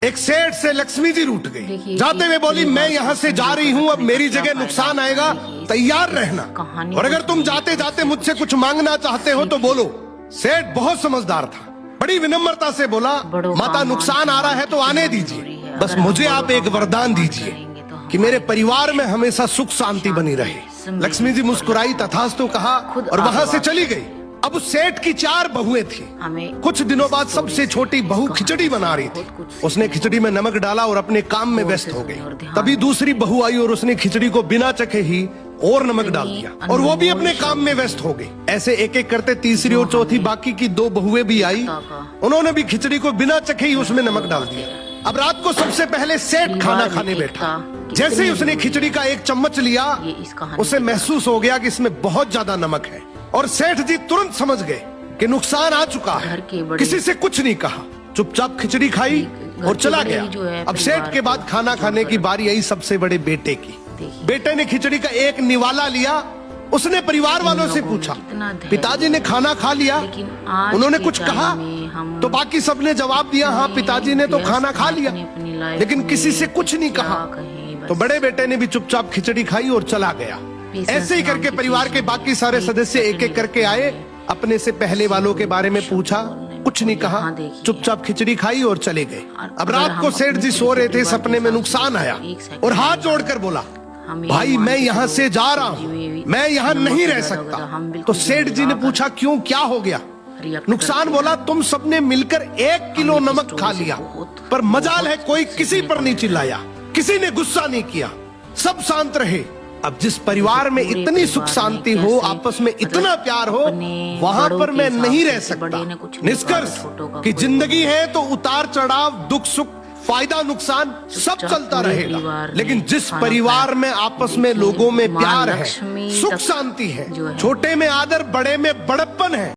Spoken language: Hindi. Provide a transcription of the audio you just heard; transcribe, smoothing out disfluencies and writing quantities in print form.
एक सेठ से लक्ष्मी जी रूठ गई। जाते हुए बोली, मैं यहाँ से जा रही हूँ, अब मेरी जगह नुकसान आएगा, तैयार रहना। और अगर तुम जाते जाते मुझसे कुछ मांगना चाहते हो तो बोलो। सेठ बहुत समझदार था, बड़ी विनम्रता से बोला, माता नुकसान आ रहा है तो आने दीजिए, बस मुझे आप एक वरदान दीजिए कि मेरे परिवार में हमेशा सुख शांति बनी रहे। लक्ष्मी जी मुस्कुराई, तथास्तु कहा और वहाँ से चली गई। अब उस सेठ की 4 बहुएं थी। कुछ दिनों बाद सबसे छोटी बहू खिचड़ी बना रही थी। उसने खिचड़ी में नमक डाला और अपने काम में व्यस्त हो गई। तभी दूसरी बहू आई और उसने खिचड़ी को बिना चखे ही और नमक डाल दिया और वो भी अपने काम में व्यस्त हो गई। ऐसे एक एक करते तीसरी और चौथी बाकी की 2 बहुएं भी आई। उन्होंने भी खिचड़ी को बिना चखे ही उसमें नमक डाल दिया। अब रात को सबसे पहले सेठ खाना खाने बैठा। जैसे ही उसने खिचड़ी का 1 चम्मच लिया, उसे महसूस हो गया कि इसमें बहुत ज्यादा नमक है और सेठ जी तुरंत समझ गए कि नुकसान आ चुका है। किसी से कुछ नहीं कहा, चुपचाप खिचड़ी खाई और चला गया। अब सेठ के बाद खाना खाने की बारी आई सबसे बड़े बेटे की। बेटे ने खिचड़ी का 1 निवाला लिया। उसने परिवार वालों से पूछा, पिताजी ने खाना खा लिया? उन्होंने कुछ कहा? तो बाकी सबने जवाब दिया, हाँ पिताजी ने तो खाना खा लिया, लेकिन किसी से कुछ नहीं कहा। तो बड़े बेटे ने भी चुपचाप खिचड़ी खाई और चला गया। ऐसे ही करके परिवार के बाकी सारे सदस्य एक एक करके आए। अपने से पहले वालों के बारे में पूछा, कुछ नहीं कहा, चुपचाप खिचड़ी खाई और चले गए। अब रात को सेठ जी सो रहे थे, सपने में नुकसान आया और हाथ जोड़कर बोला, भाई मैं यहाँ से जा रहा हूँ, मैं यहाँ नहीं रह सकता। तो सेठ जी ने पूछा, क्यों, क्या हो गया? नुकसान बोला, तुम सबने मिलकर 1 किलो नमक खा लिया, पर मजाल है कोई किसी पर नहीं चिल्लाया, किसी ने गुस्सा नहीं किया, सब शांत रहे। अब जिस परिवार में इतनी सुख शांति हो, आपस में इतना प्यार हो, वहाँ पर मैं नहीं रह सकता। निष्कर्ष कि जिंदगी है तो उतार चढ़ाव, दुख सुख, फायदा नुकसान सब चलता रहेगा, लेकिन जिस परिवार में आपस में लोगों में प्यार है, सुख शांति है, छोटे में आदर, बड़े में बड़प्पन है,